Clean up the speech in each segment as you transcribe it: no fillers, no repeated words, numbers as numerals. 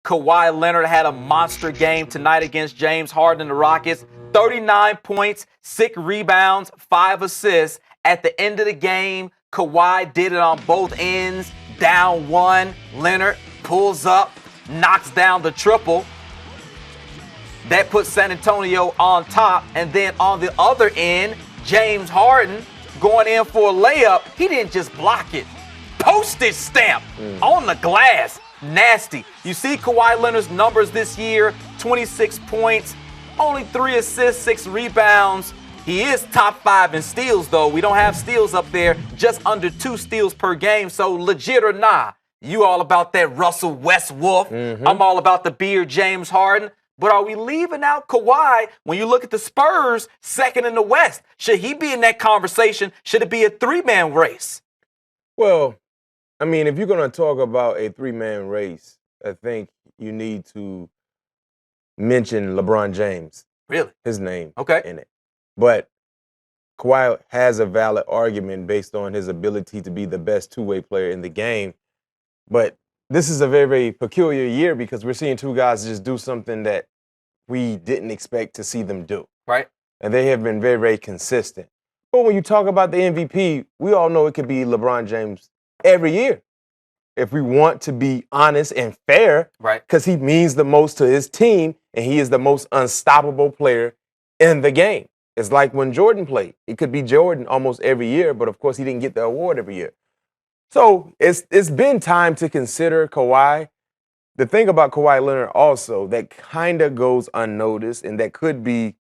Kawhi Leonard had a monster game tonight against James Harden and the Rockets. 39 points, 6 rebounds, 5 assists. At the end of the game, Kawhi did it on both ends. Down 1, Leonard pulls up, knocks down the triple. That puts San Antonio on top. And then on the other end, James Harden going in for a layup. He didn't just block it. Postage stamp on the glass. Nasty. You see Kawhi Leonard's numbers this year, 26 points, only 3 assists, 6 rebounds. He is top 5 in steals, though. We don't have steals up there, just under 2 steals per game. So legit or nah, you all about that Russell Westbrook. I'm all about the beard James Harden. But are we leaving out Kawhi when you look at the Spurs, second in the West? Should he be in that conversation? Should it be a 3-man race? Well, I mean, if you're going to talk about a 3-man race, I think you need to mention LeBron James. Really? His name in it. But Kawhi has a valid argument based on his ability to be the best two-way player in the game. But this is a very, very peculiar year because we're seeing two guys just do something that we didn't expect to see them do. Right. And they have been very, very consistent. But when you talk about the MVP, we all know it could be LeBron James every year. If we want to be honest and fair, right? Because he means the most to his team and he is the most unstoppable player in the game. It's like when Jordan played. It could be Jordan almost every year, but of course he didn't get the award every year. So it's been time to consider Kawhi. The thing about Kawhi Leonard also that kind of goes unnoticed and that could be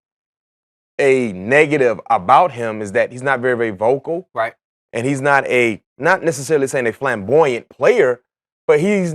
a negative about him is that he's not very, very vocal. Right. And he's not necessarily saying a flamboyant player, but he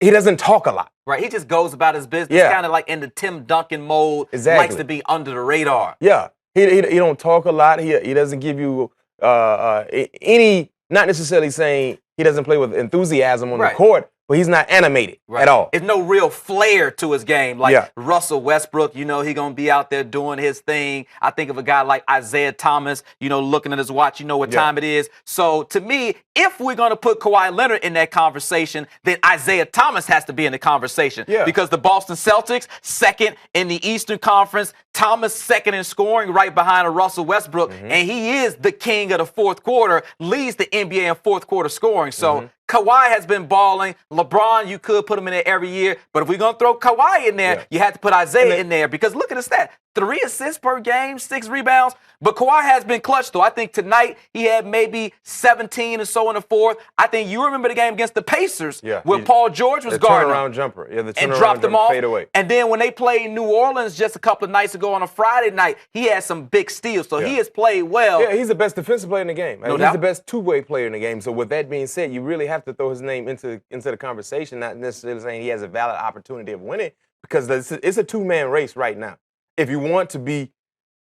doesn't talk a lot. Right. He just goes about his business, kind of like in the Tim Duncan mode. Exactly. Likes to be under the radar. Yeah. He don't talk a lot. He doesn't give you any, not necessarily saying he doesn't play with enthusiasm on the court, but he's not animated at all. There's no real flair to his game. Like Russell Westbrook, he going to be out there doing his thing. I think of a guy like Isaiah Thomas, looking at his watch, what time it is. So to me, if we're going to put Kawhi Leonard in that conversation, then Isaiah Thomas has to be in the conversation. Yeah. Because the Boston Celtics, second in the Eastern Conference, Thomas second in scoring right behind a Russell Westbrook, and he is the king of the fourth quarter, leads the NBA in fourth quarter scoring. So Kawhi has been balling. LeBron, you could put him in there every year. But if we're going to throw Kawhi in there, you have to put Isaiah in there. Because look at the stat. 3 assists per game, 6 rebounds. But Kawhi has been clutch, though. I think tonight he had maybe 17 or so in the fourth. I think you remember the game against the Pacers where Paul George was guarding. The turnaround jumper. Yeah, the turnaround and dropped him off. Fade away. And then when they played New Orleans just a couple of nights ago on a Friday night, he had some big steals. So he has played well. Yeah, he's the best defensive player in the game. No he's doubt. the best two-way player in the game. So with that being said, you really have to throw his name into the conversation, not necessarily saying he has a valid opportunity of winning, because it's a two-man race right now. If you want to be,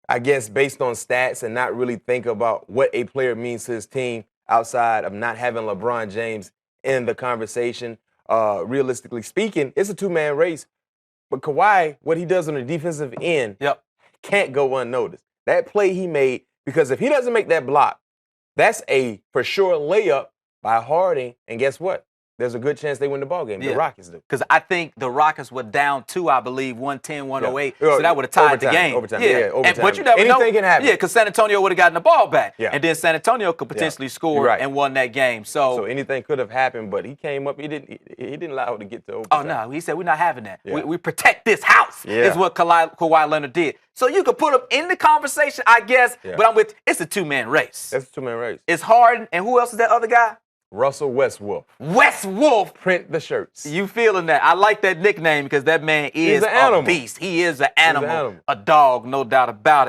I guess, based on stats and not really think about what a player means to his team outside of not having LeBron James in the conversation, realistically speaking, it's a two-man race. But Kawhi, what he does on the defensive end can't go unnoticed. That play he made, because if he doesn't make that block, that's a for sure layup by Harden. And guess what? There's a good chance they win the ballgame. The Rockets do. Because I think the Rockets were down 2, I believe, 110, 108. So that would have tied the game. Overtime. Overtime. But you never know. Anything can happen. Yeah, because San Antonio would have gotten the ball back. Yeah. And then San Antonio could potentially score and won that game. So anything could have happened, but he came up. He didn't allow it to get to overtime. Oh, no. He said, we're not having that. We protect this house is what Kawhi Leonard did. So you could put him in the conversation, I guess. Yeah. But it's a two-man race. It's a two-man race. It's Harden. And who else is that other guy? Russell Westbrook. Westbrook. Print the shirts. You feeling that? I like that nickname because that man is a beast. He is an animal. A dog, no doubt about it.